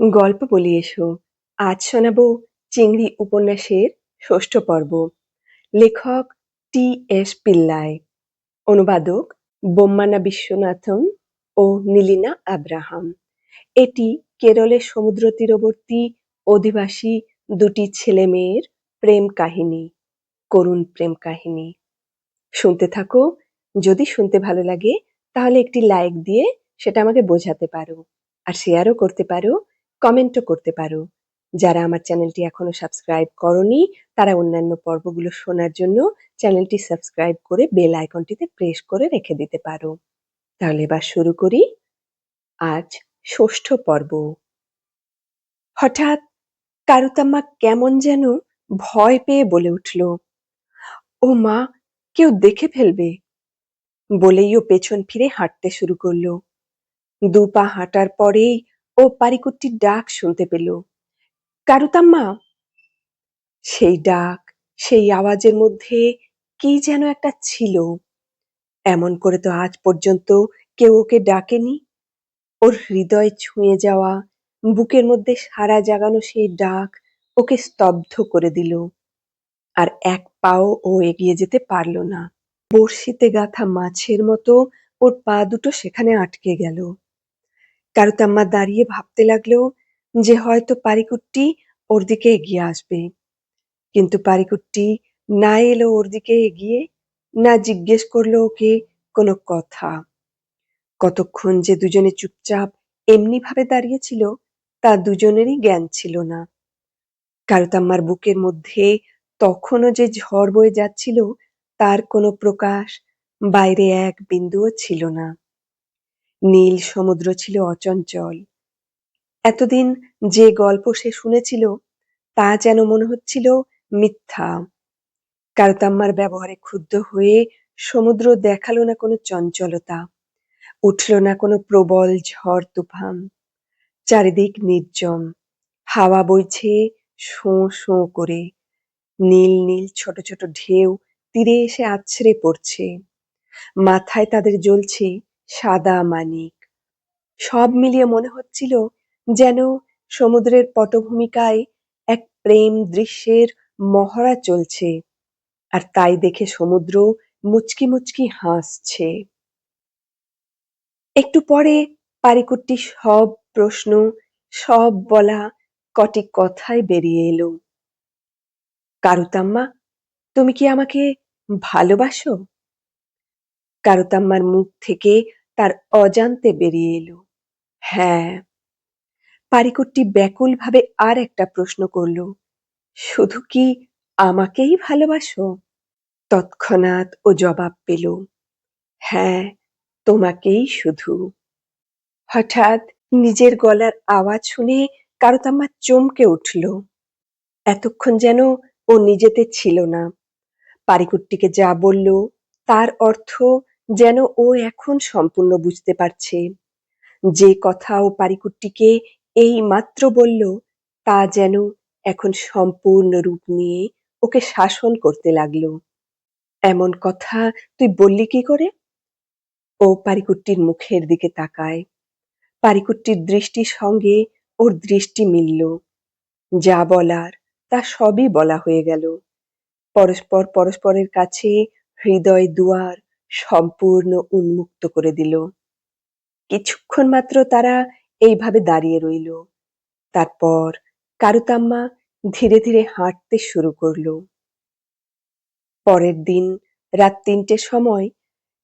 গল্প বলি এসো। আজ শোনাবো চিংড়ি উপন্যাসের ষষ্ঠ পর্ব। লেখক টি.এস. পিল্লাই, অনুবাদক বোম্মানা বিশ্বনাথন ও নীলিনা আব্রাহাম। এটি কেরলের সমুদ্র তীরবর্তী অধিবাসী দুটি ছেলে মেয়ের প্রেম কাহিনী, করুণ প্রেম কাহিনী। শুনতে থাকো। যদি শুনতে ভালো লাগে তাহলে একটি লাইক দিয়ে সেটা আমাকে বোঝাতে পারো, আর শেয়ারও করতে পারো, কমেন্টও করতে পারো। যারা আমার চ্যানেলটি এখনো সাবস্ক্রাইব করনি তারা অন্যান্য পর্বগুলো শোনার জন্য চ্যানেলটি সাবস্ক্রাইব করে বেল আইকনটিতে প্রেস করে রেখে দিতে পারো। তাহলে এবার শুরু করি। আজ ষষ্ঠ পর্ব। হঠাৎ কারুতাম্মা কেমন যেন ভয় পেয়ে বলে উঠল, ও মা, কেউ দেখে ফেলবে। বলেই ও পেছন ফিরে হাঁটতে শুরু করলো। 2 পা হাঁটার পরেই ও পারিকুট্টির ডাক শুনতে পেল, কারুতাম্মা। সেই ডাক, সেই আওয়াজের মধ্যে কি যেন একটা ছিল। এমন করে তো আজ পর্যন্ত কেউ ওকে ডাকেনি। ওর হৃদয় ছুঁয়ে যাওয়া, বুকের মধ্যে সাড়া জাগানো সেই ডাক ওকে স্তব্ধ করে দিল। আর এক পাও ও এগিয়ে যেতে পারল না। বড়শিতে গাঁথা মাছের মতো ওর পা দুটো সেখানে আটকে গেল। কারুতাম্মা দাঁড়িয়ে ভাবতে লাগলো যে হয়তো পারিকুট্টি ওর দিকে এগিয়ে আসবে। কিন্তু পারিকুট্টি না এলো ওর দিকে এগিয়ে, না জিজ্ঞেস করলো ওকে কোনো কথা। কতক্ষণ যে দুজনে চুপচাপ এমনি ভাবে দাঁড়িয়েছিল তা দুজনেরই জ্ঞান ছিল না। কারুতাম্মার বুকের মধ্যে তখনও যে ঝড় বয়ে যাচ্ছিল তার কোনো প্রকাশ বাইরে এক বিন্দুও ছিল না। নীল সমুদ্র ছিল অচঞ্চল। এতদিন যে গল্প সে শুনেছিল তা যেন মনে হচ্ছিল মিথ্যা। কারুতাম্মার ব্যবহারে ক্ষুব্ধ হয়ে সমুদ্র দেখালো না কোনো চঞ্চলতা, উঠল না কোনো প্রবল ঝড় তুফান। চারিদিক নির্জন, হাওয়া বইছে শোঁ শোঁ করে। নীল নীল ছোট ছোট ঢেউ তীরে এসে আছড়ে পড়ছে। মাথায় তাদের জ্বলছে সাদা মানিক। সব মিলিয়ে মনে হচ্ছিল যেন সমুদ্রের পটভূমিকায় এক প্রেম দৃশ্যের মহড়া চলছে, আর তাই দেখে সমুদ্র মুচকি মুচকি হাসছে। একটু পরে পারিকুট্টি সব প্রশ্ন, সব বলা কটি কথায় বেরিয়ে এলো। কারুতাম্মা, তুমি কি আমাকে ভালোবাসো? কারুতাম্মার মুখ থেকে তার অজান্তে বেরিয়ে এলো, হ্যাঁ। পারিকুট্টি ব্যাকুল ভাবে আর একটা প্রশ্ন করল, শুধু কি আমাকেই ভালোবাসো? তৎক্ষণাৎ ও জবাব পেল, হ্যাঁ, তোমাকেই শুধু। হঠাৎ নিজের গলার আওয়াজ শুনে কারুতাম্মা চমকে উঠল। এতক্ষণ যেন ও নিজেতে ছিল না। পারিকুট্টিকে যা বলল তার অর্থ যেন ও এখন সম্পূর্ণ বুঝতে পারছে। যে কথা ও পারিকুট্টিকে এই মাত্র বলল তা যেন এখন সম্পূর্ণ রূপ নিয়ে ওকে শাসন করতে লাগলো। এমন কথা তুই বললি কি করে? ও পারিকুট্টির মুখের দিকে তাকায়। পারিকুট্টির দৃষ্টির সঙ্গে ওর দৃষ্টি মিলল। যা বলার তা সবই বলা হয়ে গেল। পরস্পর পরস্পরের কাছে হৃদয় দুয়ার সম্পূর্ণ উন্মুক্ত করে দিল। কিছুক্ষণ মাত্র তারা এইভাবে দাঁড়িয়ে রইল। তারপর কারুতাম্মা ধীরে ধীরে হাঁটতে শুরু করলো। পরের দিন রাত 3টের সময়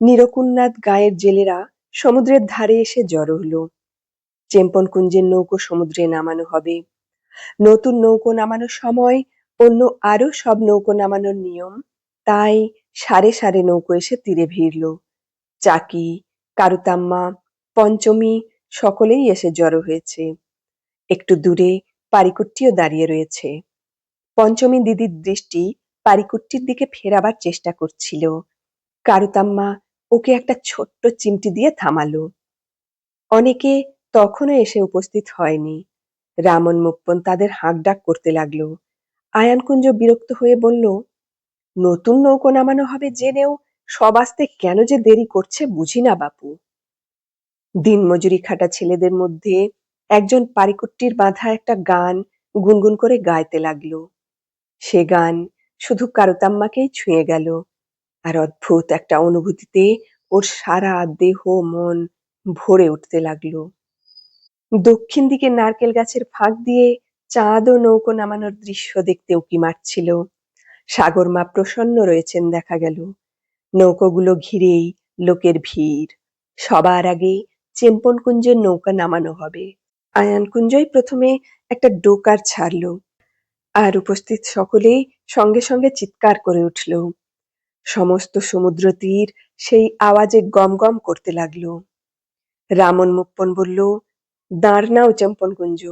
নিরকুন্নাথ গাঁয়ের জেলেরা সমুদ্রের ধারে এসে জড়ো হলো। চেম্পনকুঞ্জের নৌকো সমুদ্রে নামানো হবে। নতুন নৌকো নামানোর সময় অন্য আরো সব নৌকো নামানোর নিয়ম, তাই সারে সারে নৌকো এসে তীরে ভিড়ল। চাকি, কারুতাম্মা, পঞ্চমী সকলেই এসে জড়ো হয়েছে। একটু দূরে পারিকুট্টিও দাঁড়িয়ে রয়েছে। পঞ্চমী দিদির দৃষ্টি পারিকুট্টির দিকে ফেরাবার চেষ্টা করছিল। কারুতাম্মা ওকে একটা ছোট্ট চিমটি দিয়ে থামালো। অনেকে তখনও এসে উপস্থিত হয়নি। রামন মুপ্পন তাদের হাঁকডাক করতে লাগলো। আয়ানকুঞ্জ বিরক্ত হয়ে বলল, নতুন নৌকো নামানো হবে জেনেও সব আসতে কেন যে দেরি করছে বুঝি না বাপু। দিনমজুরি খাটা ছেলেদের মধ্যে একজন পারিকুট্টির বাঁধা একটা গান গুনগুন করে গাইতে লাগলো। সে গান শুধু কারুতাম্মাকেই ছুঁয়ে গেল, আর অদ্ভুত একটা অনুভূতিতে ওর সারা দেহ মন ভরে উঠতে লাগলো। দক্ষিণ দিকে নারকেল গাছের ফাঁক দিয়ে চাঁদ ও নৌকো নামানোর দৃশ্য দেখতে উকি মারছিল। সাগর মা প্রসন্ন রয়েছেন দেখা গেল। নৌকোগুলো ঘিরেই লোকের ভিড়। সবার আগে চেম্পন কুঞ্জের নৌকা নামানো হবে। আয়ান কুঞ্জই প্রথমে একটা ডোকার ছাড়ল, আর উপস্থিত সকলে সঙ্গে সঙ্গে চিৎকার করে উঠল। সমস্ত সমুদ্র তীর সেই আওয়াজে গম গম করতে লাগলো। রামন মুপ্পন বলল, দাঁড় নাও চেম্পন কুঞ্জ।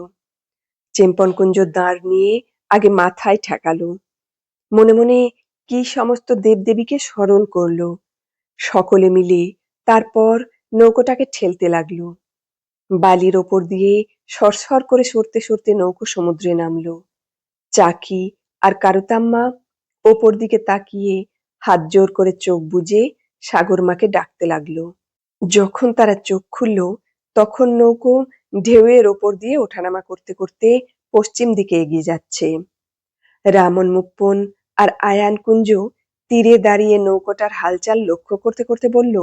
চেম্পন কুঞ্জ দাঁড় নিয়ে আগে মাথায় ঠেকালো। মনে মনে কি সমস্ত দেবদেবীকে স্মরণ করলো। সকলে মিলে তারপর নৌকোটাকে ঠেলতে লাগলো। বালির ওপর দিয়ে সরসর করে সরতে সরতে নৌকো সমুদ্রে নামলো। চাকি আর কারুতাম্মা ওপর দিকে তাকিয়ে হাত জোর করে চোখ বুজে সাগর মাকে ডাকতে লাগলো। যখন তারা চোখ খুলল, তখন নৌকো ঢেউয়ের ওপর দিয়ে ওঠানামা করতে করতে পশ্চিম দিকে এগিয়ে যাচ্ছে। রামন মুপ্পন আর আয়ান কুঞ্জ তীরে দাঁড়িয়ে নৌকোটার হালচাল লক্ষ্য করতে করতে বলল,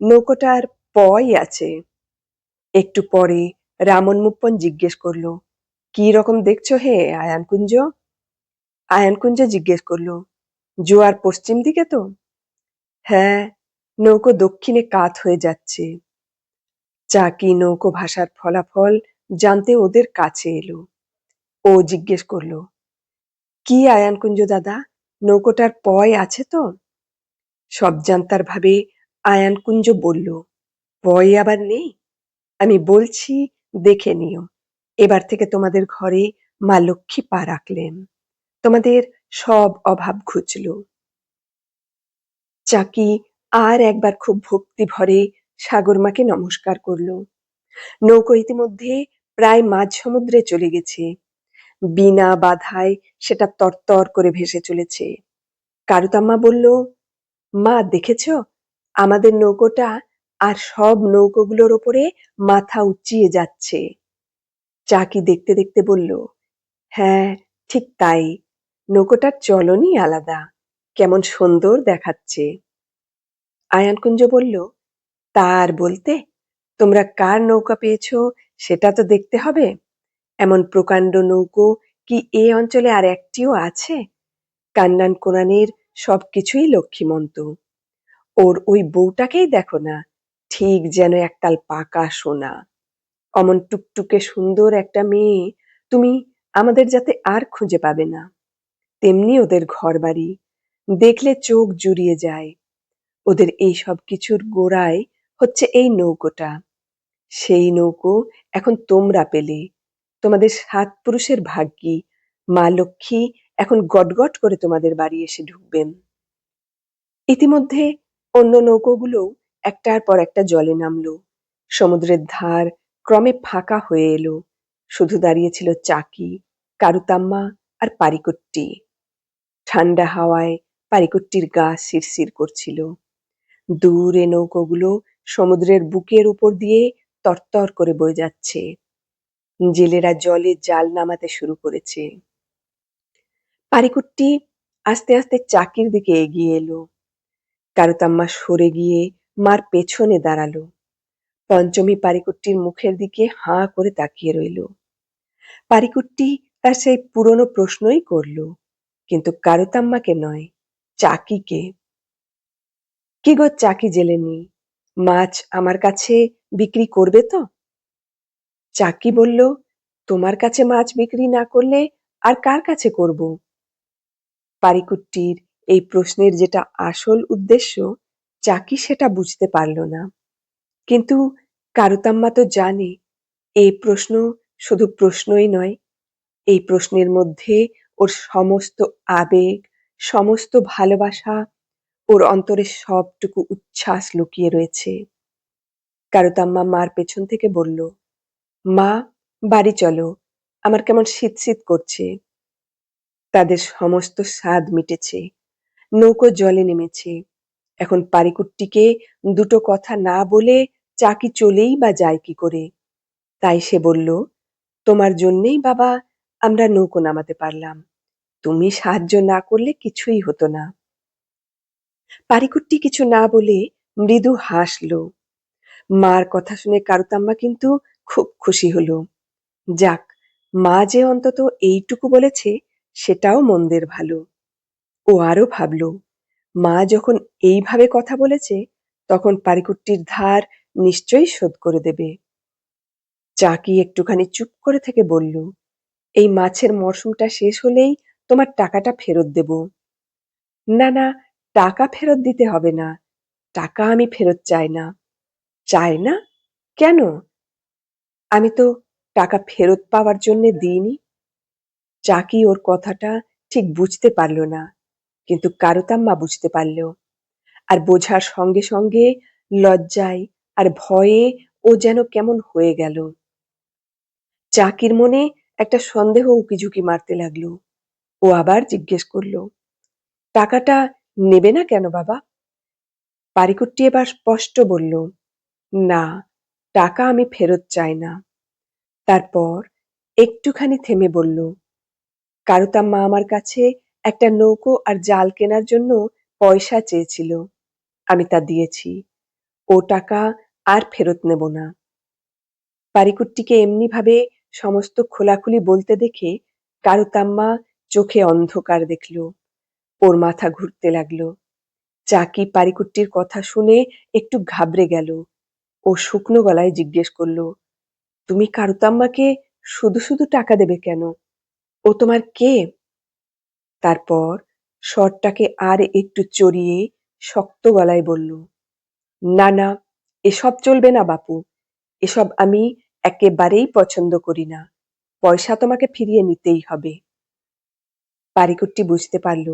নৌকোটার পই আছে। একটু পরে রামন মুপ্পন জিজ্ঞেস করলো, কি রকম দেখছো হে আয়ান কুঞ্জ? আয়ান কুঞ্জ জিজ্ঞেস করলো, জোয়ার পশ্চিম দিকে তো? হ্যাঁ, নৌকো দক্ষিণে কাত হয়ে যাচ্ছে। চাকি নৌকো ভাষার ফলাফল জানতে ওদের কাছে এলো। ও জিজ্ঞেস করলো, কি আয়ান কুঞ্জ দাদা, নৌকোটার পয় আছে তো? সব জানতার ভাবে আয়ান কুঞ্জ বলল, পয় আবার নেই? আমি বলছি, দেখে নিও। এবার থেকে তোমাদের ঘরে মা লক্ষ্মী পা রাখলেন, তোমাদের সব অভাব ঘুচল। চাকি আর একবার খুব ভক্তি ভরে সাগর মাকে নমস্কার করল। নৌকো ইতিমধ্যে প্রায় মাঝ সমুদ্রে চলে গেছে। বিনা বাধায় সেটা তরতর করে ভেসে চলেছে। কারুতাম্মা বলল, মা দেখেছ, আমাদের নৌকোটা আর সব নৌকোগুলোর ওপরে মাথা উঁচিয়ে যাচ্ছে। চাকি দেখতে দেখতে বলল, হ্যাঁ, ঠিক তাই। নৌকোটার চলনই আলাদা, কেমন সুন্দর দেখাচ্ছে। আয়ান কুঞ্জ বলল, তার বলতে, তোমরা কার নৌকা পেয়েছো সেটা তো দেখতে হবে। এমন প্রকাণ্ড নৌকো কি এ অঞ্চলে আর একটিও আছে? কান্নান কোনানের সবকিছুই লক্ষ্মীমন্ত। ওর ওই বউটাকেই দেখো না, ঠিক যেন একতাল পাকা সোনা। অমন টুকটুকে সুন্দর একটা মেয়ে তুমি আমাদের যাতে আর খুঁজে পাবে না। তেমনি ওদের ঘরবাড়ি দেখলে চোখ জুড়িয়ে যায়। ওদের এই সব কিছুর গোড়ায় হচ্ছে এই নৌকোটা। সেই নৌকো এখন তোমরা পেলে। তোমাদের ৭ পুরুষের ভাগ্যি মা লক্ষ্মী এখন গটগট করে তোমাদের বাড়ি এসে ঢুকবেন। ইতিমধ্যে অন্য নৌকোগুলোও একটার পর একটা জলে নামলো। সমুদ্রের ধার ক্রমে ফাঁকা হয়ে এলো। শুধু দাঁড়িয়েছিল চাকি, কারুতাম্মা আর পারিকুট্টি। ঠান্ডা হাওয়ায় পারিকুট্টির গা শিরশির করছিল। দূরে নৌকোগুলো সমুদ্রের বুকের উপর দিয়ে তরতর করে বয়ে যাচ্ছে। জেলেরা জলে জাল নামাতে শুরু করেছে। পারিকুট্টি আস্তে আস্তে চাকির দিকে এগিয়ে এলো। কারুতাম্মা সরে গিয়ে মার পেছনে দাঁড়ালো। পঞ্চমী পারিকুট্টির মুখের দিকে হাঁ করে তাকিয়ে রইল। পারিকুট্টি তার সেই পুরনো প্রশ্নই করল, কিন্তু কারুতাম্মাকে নয়, চাকিকে। কি গো চাকি জেলেনি, মাছ আমার কাছে বিক্রি করবে তো? চাকি বলল, তোমার কাছে মাছ বিক্রি না করলে আর কার কাছে করব? পারিকুট্টির এই প্রশ্নের যেটা আসল উদ্দেশ্য, চাকি সেটা বুঝতে পারল না। কিন্তু কারুতাম্মা তো জানে, এই প্রশ্ন শুধু প্রশ্নই নয়, এই প্রশ্নের মধ্যে ওর সমস্ত আবেগ, সমস্ত ভালোবাসা, ওর অন্তরের সবটুকু উচ্ছ্বাস লুকিয়ে রয়েছে। কারুতাম্মা মার পেছন থেকে বলল, মা, বাড়ি চলো, আমার কেমন শীত শীত করছে। তাদের সমস্ত স্বাদ মিটেছে, নৌকো জলে নেমেছে। এখন পারিকুট্টিকে দুটো কথা না বলে চাকি চলেই বা যায় কি করে? তাই সে বলল, তোমার জন্যেই বাবা আমরা নৌকো নামাতে পারলাম। তুমি সাহায্য না করলে কিছুই হতো না। পারিকুট্টি কিছু না বলে মৃদু হাসল। মার কথা শুনে কারুতাম্মা কিন্তু খুব খুশি হলো। যাক, মা যে অন্তত এইটুকু বলেছে সেটাও মন্দের ভালো। ও আরো ভাবল, মা যখন এইভাবে কথা বলেছে তখন পারিকুট্টির ধার নিশ্চয়ই শোধ করে দেবে। চাকি একটুখানি চুপ করে থেকে বলল, এই মাছের মরশুমটা শেষ হলেই তোমার টাকাটা ফেরত দেব। না না, টাকা ফেরত দিতে হবে না। টাকা আমি ফেরত চাই না। চাই না? কেন? আমি তো টাকা ফেরত পাওয়ার জন্যে দিইনি। চাকি ওর কথাটা ঠিক বুঝতে পারল না, কিন্তু কারুতাম্মা বুঝতে পারল। আর বোঝার সঙ্গে সঙ্গে লজ্জায় আর ভয়ে ও যেন কেমন হয়ে গেল। চাকির মনে একটা সন্দেহ উকিঝুঁকি মারতে লাগলো। ও আবার জিজ্ঞেস করলো, টাকাটা নেবে না কেন বাবা? পারিকুট্টি এবার স্পষ্ট বলল, না, টাকা আমি ফেরত চাই না। তারপর একটুখানি থেমে বলল, কারুতাম্মা আমার কাছে একটা নৌকো আর জাল কেনার জন্য পয়সা চেয়েছিল। আমি তা দিয়েছি। ও টাকা আর ফেরত নেব না। পারিকুট্টিকে এমনি ভাবে সমস্ত খোলাখুলি বলতে দেখে কারুতাম্মা চোখে অন্ধকার দেখল। ওর মাথা ঘুরতে লাগলো। চাকি পারিকুট্টির কথা শুনে একটু ঘাবড়ে গেল। ও শুকনো গলায় জিজ্ঞেস করল, তুমি কারুতাম্মাকে শুধু শুধু টাকা দেবে কেন? ও তোমার কে? তারপর স্বরটাকে আর একটু চড়িয়ে শক্ত গলায় বলল, না না, এসব চলবে না বাপু। এসব আমি একেবারেই পছন্দ করি না। পয়সা তোমাকে ফিরিয়ে নিতেই হবে। পারিকুট্টি বুঝতে পারল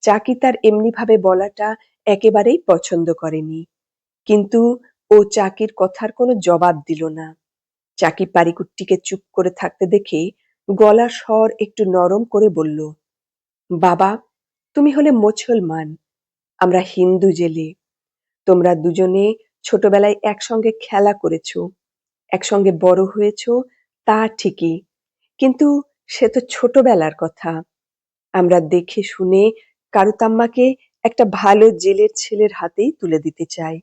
চাকি তার এমনি ভাবে বলাটা একেবারেই পছন্দ করেনি, কিন্তু ও চাকির কথার কোনো জবাব দিল না। চাকি পারিকুট্টিকে চুপ করে থাকতে দেখে গলার স্বর একটু নরম করে বলল, বাবা, তুমি হলে মুসলমান, আমরা হিন্দু জেলে। তোমরা দুজনে ছোটবেলায় একসঙ্গে খেলা করেছো, একসঙ্গে বড় হয়েছো, তা ঠিকই, কিন্তু সে তো ছোটবেলার কথা। আমরা দেখে শুনে কারুতাম্মাকে একটা ভালো জেলের ছেলের হাতেই তুলে দিতে চাই।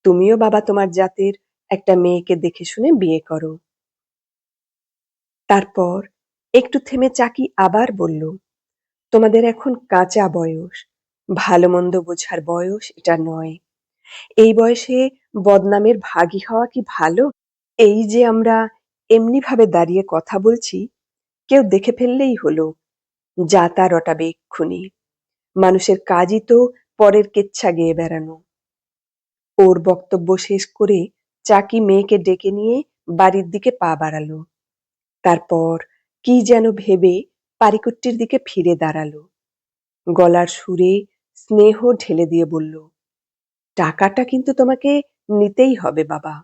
তুমিও বাবা তোমার জাতের একটা মেয়েকে দেখে শুনে বিয়ে করো। তারপর একটু থেমে চাকি আবার বলল, তোমাদের এখন কাঁচা বয়স, ভালো মন্দ বোঝার বয়স এটা নয়। এই বয়সে বদনামের ভাগী হওয়া কি ভালো? এই যে আমরা এমনি ভাবে দাঁড়িয়ে কথা বলছি, কেউ দেখে ফেললেই হলো, যা তা রটাবে এক্ষুনি। মানুষের কাজই তো পরের কেচ্ছা গেয়ে বেড়ানো। ওর বক্তব্য শেষ করে চাকি মেয়েকে ডেকে নিয়ে বাড়ির দিকে পা বাড়ালো। তারপর কি যেন ভেবে পারিকুট্টির দিকে ফিরে দাঁড়ালো। গলার সুরে স্নেহ ঢেলে দিয়ে বলল, টাকাটা কিন্তু তোমাকে নিতেই হবে বাবা।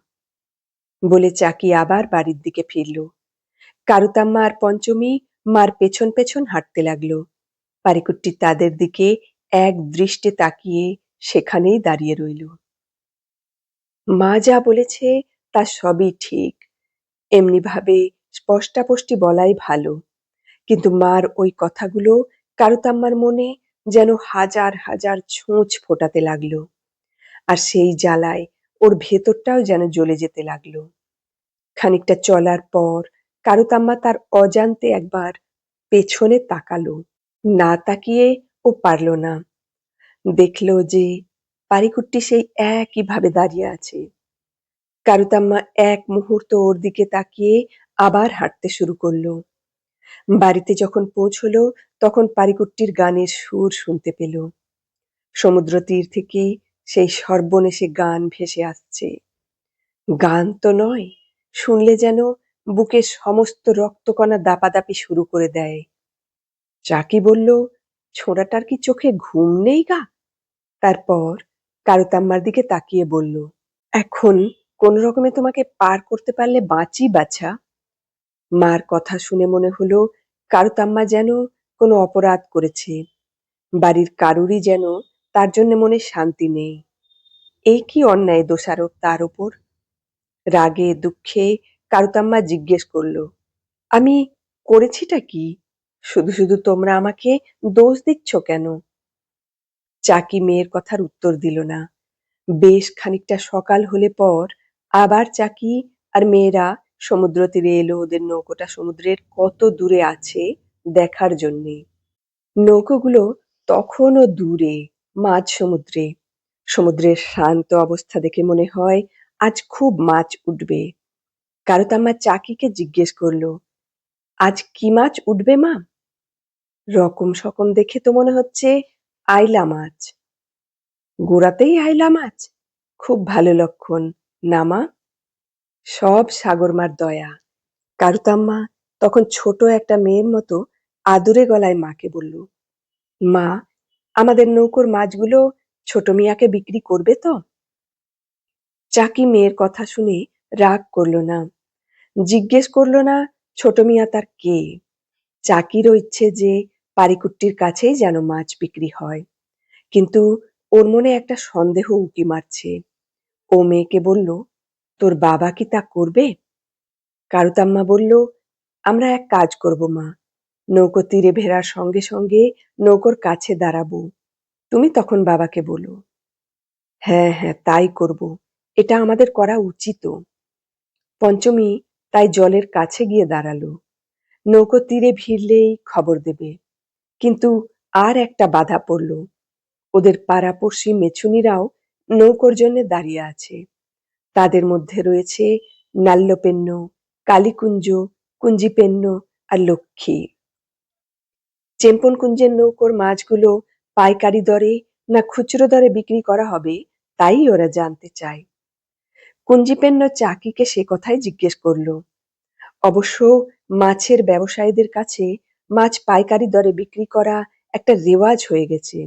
বলে চাকি আবার বাড়ির দিকে ফিরল। কারুতাম্মা আর পঞ্চমী মার পেছন পেছন হাঁটতে লাগলো। পারিকুট্টি তাদের দিকে এক দৃষ্টে তাকিয়ে সেখানেই দাঁড়িয়ে রইল। মা যা বলেছে তা সবই ঠিক, এমনি ভাবে স্পষ্টাপষ্টি বলাই ভালো, কিন্তু মার ওই কথাগুলো কারুতাম্মার মনে যেন হাজার হাজার ছুঁচ ফোটাতে লাগলো। আর সেই জ্বালায় ওর ভেতরটাও যেন জ্বলে যেতে লাগলো। খানিকটা চলার পর কারুতাম্মা তার অজান্তে একবার পেছনে তাকালো। না তাকিয়ে ও পারল না। দেখলো যে পারিকুট্টি সেই একইভাবে দাঁড়িয়ে আছে। কারুতাম্মা এক মুহূর্ত ওর দিকে তাকিয়ে আবার হাঁটতে শুরু করলো। বাড়িতে যখন পৌঁছলো তখন পারিকুট্টির গানের সুর শুনতে পেল। সমুদ্র তীর থেকে সেই সর্বনেশে গান ভেসে আসছে। গান তো নয়, শুনলে যেন বুকের সমস্ত রক্তকণা দাপাদাপি শুরু করে দেয়। চাকি বলল, ছোঁড়াটার কি চোখে ঘুম নেই গা? তারপর কারুতাম্মার দিকে তাকিয়ে বলল, এখন কোন রকমে তোমাকে পার করতে পারলে বাঁচি বাছা। মার কথা শুনে মনে হলো কারুতাম্মা যেন কোনো অপরাধ করেছে। বাড়ির কারুরই যেন তার জন্য মনে শান্তি নেই। এই কি অন্যায় দোষারোপ তার উপর? রাগে দুঃখে কারুতাম্মা জিজ্ঞেস করলো, আমি করেছিটা কি? শুধু শুধু তোমরা আমাকে দোষ দিচ্ছ কেন? চাকি মেয়ের কথার উত্তর দিল না। বেশ খানিকটা সকাল হলে পর আবার চাকি আর মেয়েরা সমুদ্র তীরে এলো ওদের নৌকোটা সমুদ্রের কত দূরে আছে দেখার জন্যে। নৌকোগুলো তখনও দূরে, মাঝ সমুদ্রে। সমুদ্রের শান্ত অবস্থা দেখে মনে হয় আজ খুব মাছ উঠবে। কারুতাম্মা চাকিকে জিজ্ঞেস করলো, আজ কি মাছ উঠবে মা? রকম সকম দেখে তো মনে হচ্ছে আইলা মাছ। গোড়াতেই আইলা মাছ? খুব ভালো লক্ষণ, না মা? সব সাগরমার দয়া। কারুতাম্মা তখন ছোট একটা মেয়ের মতো আদুরে গলায় মাকে বলল, মা, আমাদের নৌকোর মাছগুলো ছোট মিয়াকে বিক্রি করবে তো? চাকি মেয়ের কথা শুনে রাগ করলো না, জিজ্ঞেস করলো না ছোট মিয়া তার কে। চাকিরও ইচ্ছে যে পারিকুট্টির কাছেই যেন মাছ বিক্রি হয়, কিন্তু ওর মনে একটা সন্দেহ উকি মারছে। ও মেয়েকে বলল, তোর বাবা কি তা করবে? কারুতাম্মা বলল, আমরা এক কাজ করব মা, নৌকো তীরে ভেড়ার সঙ্গে সঙ্গে নৌকোর কাছে দাঁড়াবো, তুমি তখন বাবাকে বলো। হ্যাঁ হ্যাঁ, তাই করব, এটা আমাদের করা উচিত। পঞ্চমী তাই জলের কাছে গিয়ে দাঁড়ালো। নৌকো তীরে ভিড়লেই খবর দেবে। কিন্তু আর একটা বাধা পড়ল, ওদের পাড়াপড়শি মেছুনিরাও নৌকোর জন্য দাঁড়িয়ে আছে। তাদের মধ্যে রয়েছে নাল্যপেন্ন, কালীকুঞ্জ, কুঞ্জিপেন্ন আর লক্ষ্মী। চেম্পনকুঞ্জের নৌকোর মাছগুলো পাইকারি দরে না খুচরো দরে বিক্রি করা হবে তাই ওরা জানতে চায়। কুঞ্জিপেন্ন চাকিকে সে কথাই জিজ্ঞেস করলো। অবশ্য মাছের ব্যবসায়ীদের কাছে মাছ পাইকারি দরে বিক্রি করা একটা রেওয়াজ হয়ে গেছে।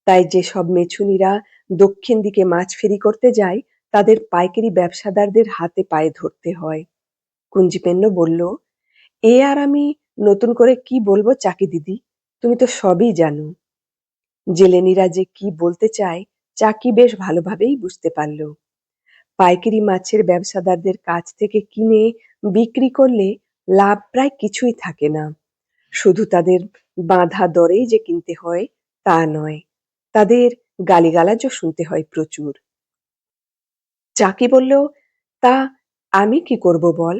তাই যেসব মেছুনিরা দক্ষিণ দিকে মাছ ফেরি করতে যায় তাদের পাইকারি ব্যবসাদারদের হাতে পায়ে ধরতে হয়। কুঞ্জিপেন্ন বলল, এ আর আমি নতুন করে কি বলবো চাকি দিদি, তুমি তো সবই জানো। জেলেনিরা যে কি বলতে চায় চাকি বেশ ভালোভাবেই বুঝতে পারল। পাইকারি মাছের ব্যবসাদারদের কাছ থেকে কিনে বিক্রি করলে লাভ প্রায় কিছুই থাকে না। শুধু তাদের বাঁধা দরেই যে কিনতে হয় তা নয়, তাদের গালিগালাজও শুনতে হয় প্রচুর। চাকি বলল, তা আমি কি করব বল?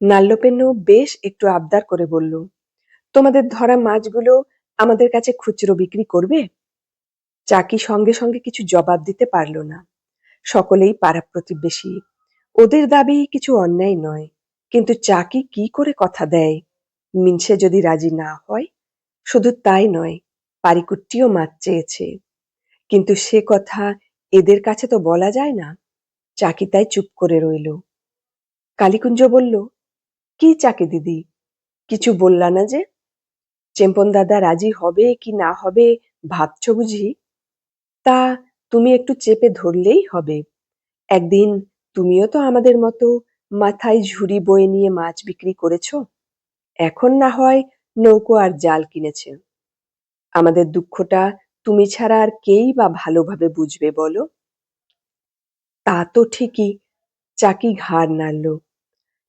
নাল্যপেন্ন বেশ একটু আবদার করে বলল, তোমাদের ধরা মাছগুলো আমাদের কাছে খুচরো বিক্রি করবে? চাকি সঙ্গে সঙ্গে কিছু জবাব দিতে পারল না। সকলেই পাড়া প্রতিবেশী, ওদের দাবি কিছু অন্যায় নয়, কিন্তু চাকি কি করে কথা দেয়? মিনসে যদি রাজি না হয়? শুধু তাই নয়, পারিকুট্টিও মাছ চেয়েছে, কিন্তু সে কথা এদের কাছে তো বলা যায় না। চাকি তাই চুপ করে রইল। কালীকুঞ্জ বলল, কি চাকি দিদি, কিছু বললা না যে? চেম্পন দাদা রাজি হবে কি না হবে ভাবছ বুঝি? তা তুমি একটু চেপে ধরলেই হবে। একদিন তুমিও তো আমাদের মতো মাথায় ঝুড়ি বয়ে নিয়ে মাছ বিক্রি করেছো। এখন না হয় নৌকো আর জাল কিনেছে। আমাদের দুঃখটা তুমি ছাড়া আর কেই বা ভালোভাবে বুঝবে বলো? তা তো ঠিকই। চাকি ঘাড় নাড়ল।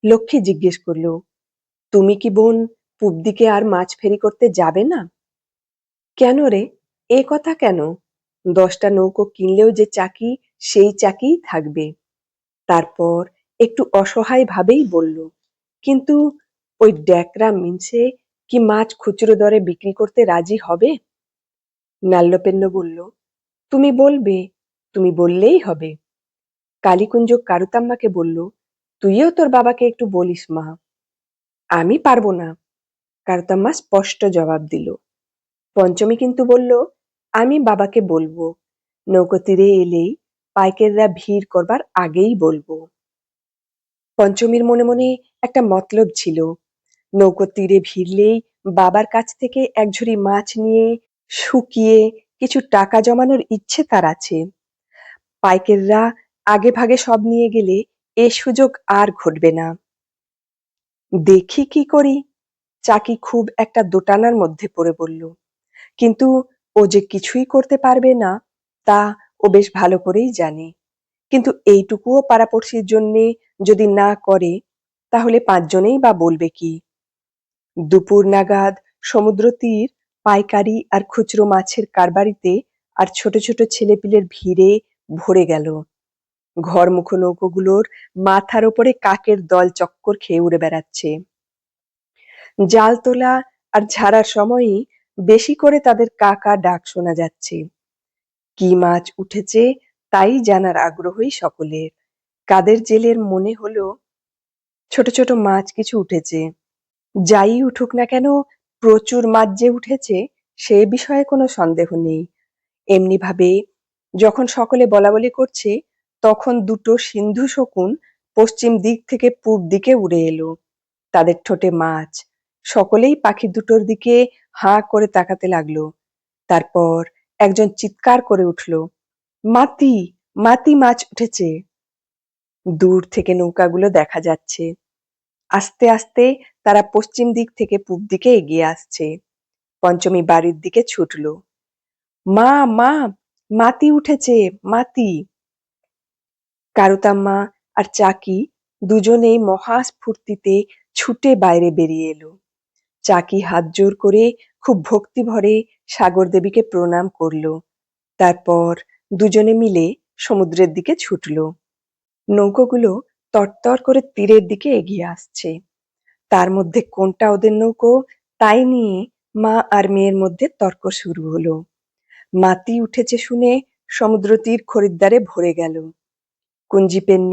লক্ষ্মী জিজ্ঞেস করলো, তুমি কি বোন পূব দিকে আর মাছ ফেরি করতে যাবে না? কেন রে, এ কথা কেন? 10টা নৌকো কিনলেও যে চাকি সেই চাকিই থাকবে। তারপর একটু অসহায় ভাবেই বলল, কিন্তু ওই ড্যাকরা মিনসে কি মাছ খুচরো দরে বিক্রি করতে রাজি হবে? নাল্যপেন্ন বলল, তুমি বলবে, তুমি বললেই হবে। কালীকুঞ্জ কারুতাম্মাকে বলল, তুইও তোর বাবাকে একটু বলিস মা। আমি পারবো না, কারুতাম্মা স্পষ্ট জবাব দিল। পঞ্চমী কিন্তু বলল, আমি বাবাকে বলবো, নৌকো তীরে এলেই পাইকেররা ভিড় করবার আগেই বলবো। পঞ্চমীর মনে মনে একটা মতলব ছিল, নৌকো তীরে ভিড়লেই বাবার কাছ থেকে এক ঝুড়ি মাছ নিয়ে শুকিয়ে কিছু টাকা জমানোর ইচ্ছে তার আছে। পাইকেররা আগে ভাগে সব নিয়ে গেলে এ সুযোগ আর ঘটবে না। দেখি কি করি। চাকি খুব একটা দোটানার মধ্যে পড়ে বলল, কিন্তু ও যে কিছুই করতে পারবে না তা ও বেশ ভালো করেই জানে। কিন্তু এইটুকুও পাড়াপড়শির জন্যে যদি না করে তাহলে ৫ জনেই বা বলবে কি? দুপুর নাগাদ সমুদ্র তীর পাইকারি আর খুচরো মাছের কারবারিতে আর ছোট ছোট ছেলেপিলের ভিড়ে ভরে গেল। ঘরমুখো নৌকোগুলোর মাথার ওপরে কাকের দল চক্কর খেয়ে উড়ে বেড়াচ্ছে। জাল তোলা আর ঝাড়ার সময়ই বেশি করে তাদের কাকা ডাক শোনা যাচ্ছে। কি মাছ উঠেছে তাই জানার আগ্রহই সকলের। কাদের জেলের মনে হলো ছোট ছোট মাছ কিছু উঠেছে। যাই উঠুক না কেন, প্রচুর মাছ যে উঠেছে সে বিষয়ে কোনো সন্দেহ নেই। এমনি ভাবে যখন সকলে বলাবলি করছে তখন দুটো সিন্ধু শকুন পশ্চিম দিক থেকে পূব দিকে উড়ে এলো। তাদের ঠোঁটে মাছ। সকলেই পাখি দুটোর দিকে হাঁ করে তাকাতে লাগলো। তারপর একজন চিৎকার করে উঠল, মাতি, মাতি মাছ উঠেছে। দূর থেকে নৌকাগুলো দেখা যাচ্ছে। আস্তে আস্তে তারা পশ্চিম দিক থেকে পূব দিকে এগিয়ে আসছে। পঞ্চমী বাড়ির দিকে ছুটল। মা, মা, মাতি উঠেছে, মাতি। কারুতাম্মা আর চাকি দুজনেই মহা স্ফূর্তিতে ছুটে বাইরে বেরিয়ে এলো। চাকি হাত জোর করে খুব ভক্তি ভরে সাগর দেবীকে প্রণাম করলো। তারপর দুজনে মিলে সমুদ্রের দিকে ছুটল। নৌকোগুলো তরতর করে তীরের দিকে এগিয়ে আসছে। তার মধ্যে কোনটা ওদের নৌকো তাই নিয়ে মা আর মেয়ের মধ্যে তর্ক শুরু হলো। মাতি উঠেছে শুনে সমুদ্র তীর খরিদ্দারে ভরে গেল। কুঞ্জিপেন্ন,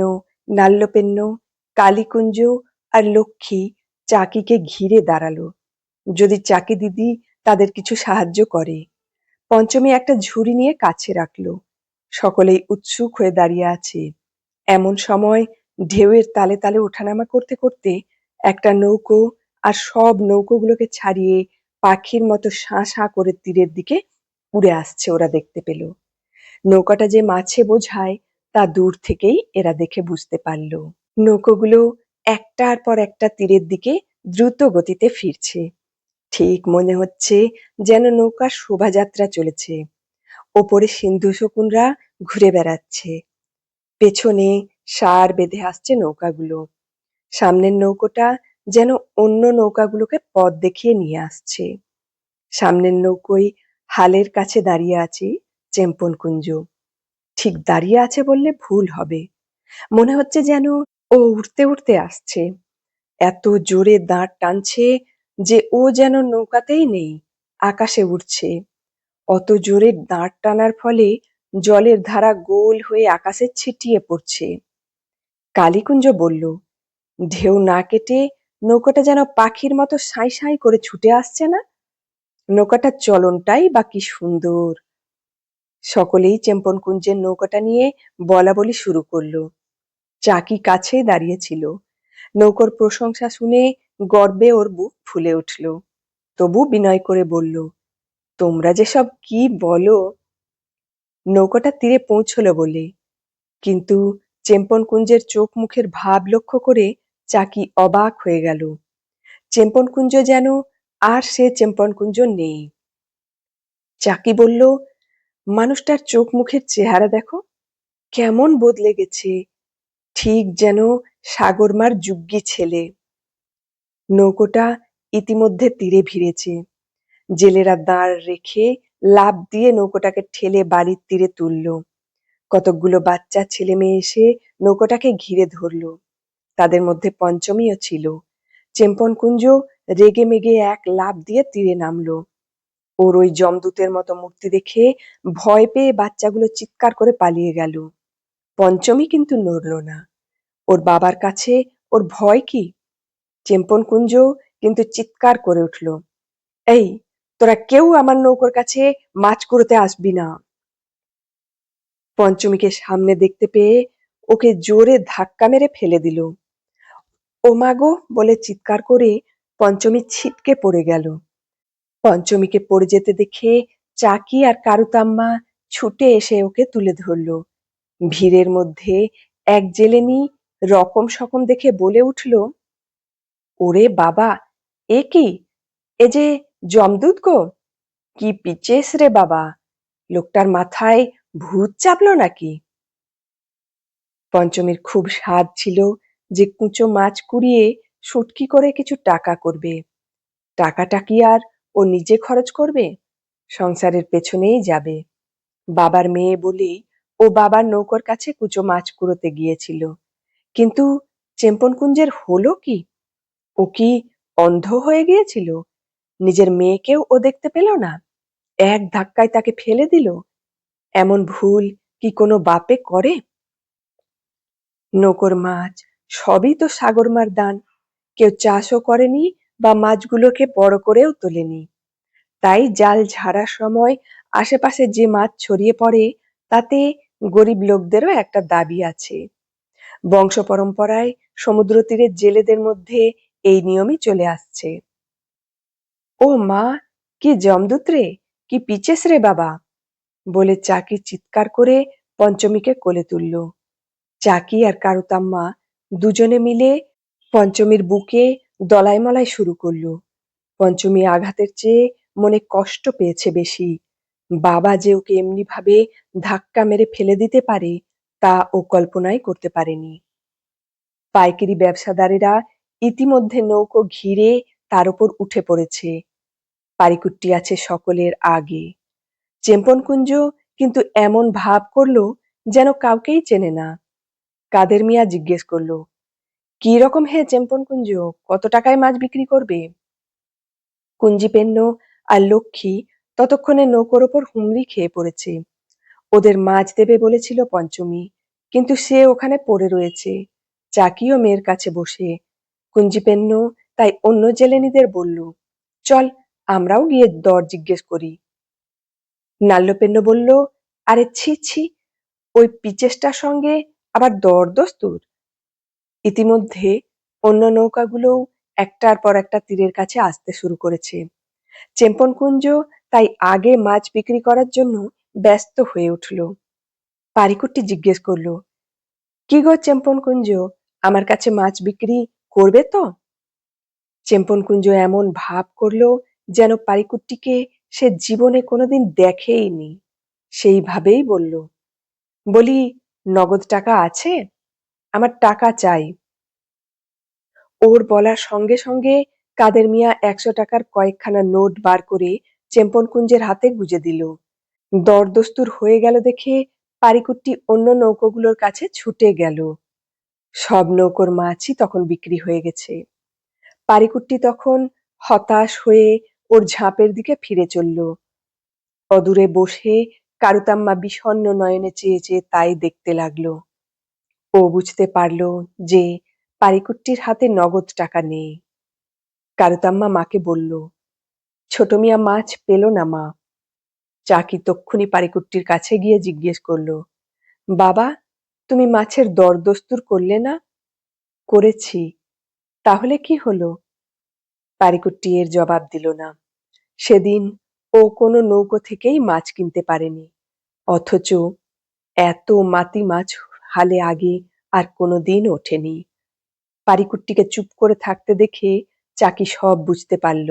নাল্যপেন্ন, কালীকুঞ্জ আর লক্ষ্মী চাকিকে ঘিরে দাঁড়ালো। যদি চাকি দিদি তাদের কিছু সাহায্য করে। পঞ্চমী একটা ঝুড়ি নিয়ে কাছে রাখলো। সকলেই উৎসুক হয়ে দাঁড়িয়ে আছে। এমন সময় ঢেউয়ের তালে তালে ওঠানামা করতে করতে একটা নৌকো আর সব নৌকোগুলোকে ছাড়িয়ে পাখির মতো শাঁ শাঁ করে তীরের দিকে উড়ে আসছে ওরা দেখতে পেল। নৌকাটা যে মাছে বোঝায় তা দূর থেকেই এরা দেখে বুঝতে পারল। নৌকোগুলো একটার পর একটা তীরের দিকে দ্রুত গতিতে ফিরছে। ঠিক মনে হচ্ছে যেন নৌকার শোভাযাত্রা চলেছে। ওপরে সিন্ধু শকুনরা ঘুরে বেড়াচ্ছে। পেছনে সার বেঁধে আসছে নৌকাগুলো। সামনের নৌকোটা যেন অন্য নৌকাগুলোকে পথ দেখিয়ে নিয়ে আসছে। সামনের নৌকোয় হালের কাছে দাঁড়িয়ে আছে চেম্পন কুঞ্জ। ঠিক দাঁড়িয়ে আছে বললে ভুল হবে। মনে হচ্ছে যেন ও উঠতে উঠতে আসছে। এত জোরে দাঁড় টানছে যে ও যেন নৌকাতেই নেই, আকাশে উড়ছে। অত জোরে দাঁড় টানার ফলে জলের ধারা গোল হয়ে আকাশে ছিটিয়ে পড়ছে। কালীকুঞ্জ বলল, ঢেউ না কেটে নৌকাটা যেন পাখির মতো সাঁই সাঁই করে ছুটে আসছে না? নৌকাটার চলনটাই বা কি সুন্দর। সকলেই চেম্পন কুঞ্জের নৌকাটা নিয়ে বলা বলি শুরু করলো। চাকি কাছেই দাঁড়িয়েছিল। নৌকোর প্রশংসা শুনে গর্বে ওর বুক ফুলে উঠল। তবু বিনয় করে বলল, তোমরা যেসব কি বলো। নৌকাটা তীরে পৌঁছলো বলে, কিন্তু চেম্পন কুঞ্জের চোখ মুখের ভাব লক্ষ্য করে চাকি অবাক হয়ে গেল। চেম্পন কুঞ্জ যেন আর সে চেম্পন কুঞ্জ নেই। চাকি বলল, মানুষটার চোখ মুখের চেহারা দেখো, কেমন বদলে গেছে, ঠিক যেন সাগরমার যুগ্গী ছেলে। নৌকোটা ইতিমধ্যে তীরে ভিড়েছে। জেলেরা দাঁড় রেখে লাফ দিয়ে নৌকোটাকে ঠেলে বাড়ির তীরে তুলল। কতকগুলো বাচ্চা ছেলে মেয়ে এসে নৌকোটাকে ঘিরে ধরল। তাদের মধ্যে পঞ্চমীও ছিল। চেম্পন কুঞ্জ রেগে মেগে এক লাফ দিয়ে তীরে নামলো। ওর ওই যমদূতের মতো মূর্তি দেখে ভয় পেয়ে বাচ্চাগুলো চিৎকার করে পালিয়ে গেল। পঞ্চমী কিন্তু নড়ল না। ওর বাবার কাছে ওর ভয় কি? চেম্পন কুঞ্জ কিন্তু চিৎকার করে উঠল, এই, তোরা কেউ আমার নৌকোর কাছে মাছ কুড়োতে আসবি না। পঞ্চমীকে সামনে দেখতে পেয়ে ওকে জোরে ধাক্কা মেরে ফেলে দিল। ও মাগো বলে চিৎকার করে পঞ্চমী ছিটকে পড়ে গেল। পঞ্চমীকে পড়ে যেতে দেখে চাকি আর কারুতাম্মা ছুটে এসে ওকে তুলে ধরল। ভিড়ের মধ্যে এক জেলেনি রকম সকম দেখে বলে উঠল, ওরে বাবা, এ কি, এ যে যমদূত গো, কি পিচেস রে বাবা, লোকটার মাথায় ভূত চাপলো নাকি? পঞ্চমীর খুব সাধ ছিল যে কুঁচো মাছ কুড়িয়ে শুটকি করে কিছু টাকা করবে। টাকাটা কি আর ও নিজে খরচ করবে? সংসারের পেছনেই যাবে। বাবার মেয়ে বলেই ও বাবার নৌকর কাছে কুঁচো মাছ কুড়োতে গিয়েছিল। কিন্তু চেম্পনকুঞ্জের হলো কি? ও কি অন্ধ হয়ে গিয়েছিল? নিজের মেয়েকেও ও দেখতে পেল না? এক ধাক্কায় তাকে ফেলে দিল? এমন ভুল কি কোনো বাপে করে? নৌকোর মাছ সবই তো সাগরমার দান। কেউ চাষও করেনি বা মাছগুলোকে বড় করেও তোলেনি। তাই জাল ঝাড়ার সময় আশেপাশে যে মাছ ছড়িয়ে পড়ে তাতে গরিব লোকদেরও একটা দাবি আছে। বংশ পরম্পরায় সমুদ্র তীরের জেলেদের মধ্যে এই নিয়মই চলে আসছে। ও মা, কি জমদূত রে, কি পিচেস রে বাবা, বলে চাকি চিৎকার করে পঞ্চমীকে কোলে তুলল। চাকি আর কারুতাম্মা দুজনে মিলে পঞ্চমীর বুকে দলাই মলাই শুরু করলো। পঞ্চমী আঘাতের চেয়ে মনে কষ্ট পেয়েছে বেশি। বাবা যে ওকে এমনি ভাবে ধাক্কা মেরে ফেলে দিতে পারে তা ও কল্পনাই করতে পারেনি। পাইকারি ব্যবসাদারেরা ইতিমধ্যে নৌকো ঘিরে তার উপর উঠে পড়েছে। পারিকুট্টি আছে সকলের আগে। চেম্পনকুঞ্জ কিন্তু এমন ভাব করলো যেন কাউকেই চেনে না। কাদের মিয়া জিজ্ঞেস করলো, কি রকম হে চেম্পনকুঞ্জ, কত টাকায় মাছ বিক্রি করবে? কুঞ্জিপেন্ন আর লক্ষ্মী ততক্ষণে নৌকোর ওপর হুমড়ি খেয়ে পড়েছে। ওদের মাছ দেবে বলেছিল পঞ্চমী, কিন্তু সে ওখানে পড়ে রয়েছে, চাকিও মেয়ের কাছে বসে। কুঞ্জিপেন্ন তাই অন্য জেলেনিদের বলল, চল আমরাও গিয়ে দর জিজ্ঞেস করি। নাল্যপেন্ন বলল, আরে ছি ছি, ওই পিচেসটার সঙ্গে আবার দর দস্তুর? ইতিমধ্যে অন্য নৌকাগুলোও একটার পর একটা তীরের কাছে আসতে শুরু করেছে। চেম্পনকুঞ্জ তাই আগে মাছ বিক্রি করার জন্য ব্যস্ত হয়ে উঠল। পারিকুট্টি জিজ্ঞেস করলো, কি গো চেম্পনকুঞ্জ, আমার কাছে মাছ বিক্রি করবে তো? চেম্পনকুঞ্জ এমন ভাব করলো যেন পারিকুট্টিকে সে জীবনে কোনোদিন দেখেইনি। সেইভাবেই বলল, বলি, নগদ টাকা আছে? আমার টাকা চাই। ওর বলার সঙ্গে সঙ্গে কাদের মিয়া 100 টাকার কয়েকখানা নোট বার করে চেম্পনকুঞ্জের হাতে গুজে দিল। দরদস্তুর হয়ে গেল দেখে পারিকুট্টি অন্য নৌকোগুলোর কাছে ছুটে গেল। সব নৌকোর মাছই তখন বিক্রি হয়ে গেছে। পারিকুট্টি তখন হতাশ হয়ে ওর ঝাঁপের দিকে ফিরে চলল। অদূরে বসে কারুতাম্মা বিষণ্ণ নয়নে চেয়ে চেয়ে তাই দেখতে লাগলো। ও বুঝতে পারল যে পারিকুট্টির হাতে নগদ টাকা নেই। কারুতাম্মা মাকে বলল, ছোট মিয়া মাছ পেল না মা। চাকি তক্ষুনি পারিকুট্টির কাছে গিয়ে জিজ্ঞেস করলো, বাবা, তুমি মাছের দরদস্তুর করলে না? করেছি। তাহলে কি হলো? পারিকুট্টি এর জবাব দিল না। সেদিন ও কোনো নৌকো থেকেই মাছ কিনতে পারেনি। অথচ এত মাতি মাছ হালে আগে আর কোনোদিন ওঠেনি। পারিকুট্টিকে চুপ করে থাকতে দেখে চাকি সব বুঝতে পারল।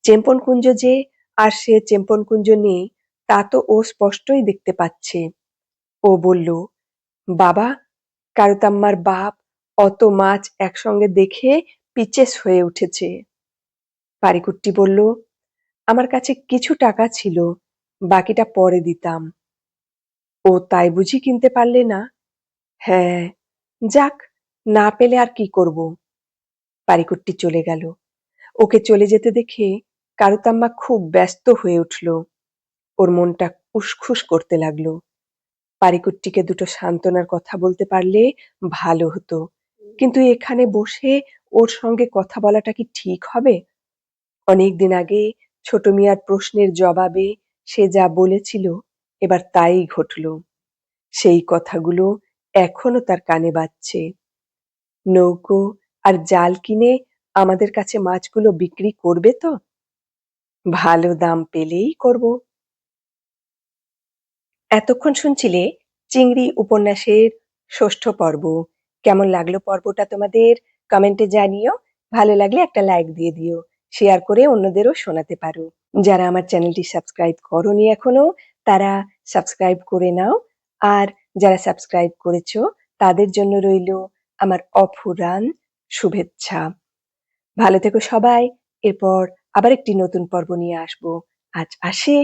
চেম্পনকুঞ্জ যে আর সে চেম্পনকুঞ্জ নেই তা তো ও স্পষ্টই দেখতে পাচ্ছে। ও বলল, বাবা, কারুতাম্মার বাপ অত মাছ একসঙ্গে দেখে পিচেস হয়ে উঠেছে। পারিকুট্টি বলল, আমার কাছে কিছু টাকা ছিল, বাকিটা পরে দিতাম। ও তাই বুঝি কিনতে পারলে না? হ্যাঁ, যাক, না পেলে আর কি করব। পারিকুট্টি চলে গেল। ওকে চলে যেতে দেখে কারুতাম্মা খুব ব্যস্ত হয়ে উঠল। ওর মনটা উসখুস করতে লাগলো। পারিকুট্টিকে দুটো সান্ত্বনার কথা বলতে পারলে ভালো হতো, কিন্তু এখানে বসে ওর সঙ্গে কথা বলাটা কি ঠিক হবে? অনেকদিন আগে ছোট মিয়ার প্রশ্নের জবাবে সে যা বলেছিল এবার তাই ঘটল। সেই কথাগুলো এখনো তার কানে বাজছে। নৌকো আর জাল কিনে আমাদের কাছে মাছগুলো বিক্রি করবে তো? ভালো দাম পেলেই করব। এতক্ষণ শুনছিলে চিংড়ি উপন্যাসের ষষ্ঠ পর্ব। কেমন লাগলো পর্বটা তোমাদের? কমেন্টে জানিও। ভালো লাগলে একটা লাইক দিয়ে দিও, শেয়ার করে অন্যদেরও শোনাতে পারো। যারা আমার চ্যানেলটি সাবস্ক্রাইব করোনি এখনো তারা সাবস্ক্রাইব করে নাও, আর যারা সাবস্ক্রাইব করেছো তাদের জন্য রইল আমার অফুরান শুভেচ্ছা। ভালো থেকো সবাই। এরপর আবার একটি নতুন পর্ব নিয়ে আসবো। আজ আসি।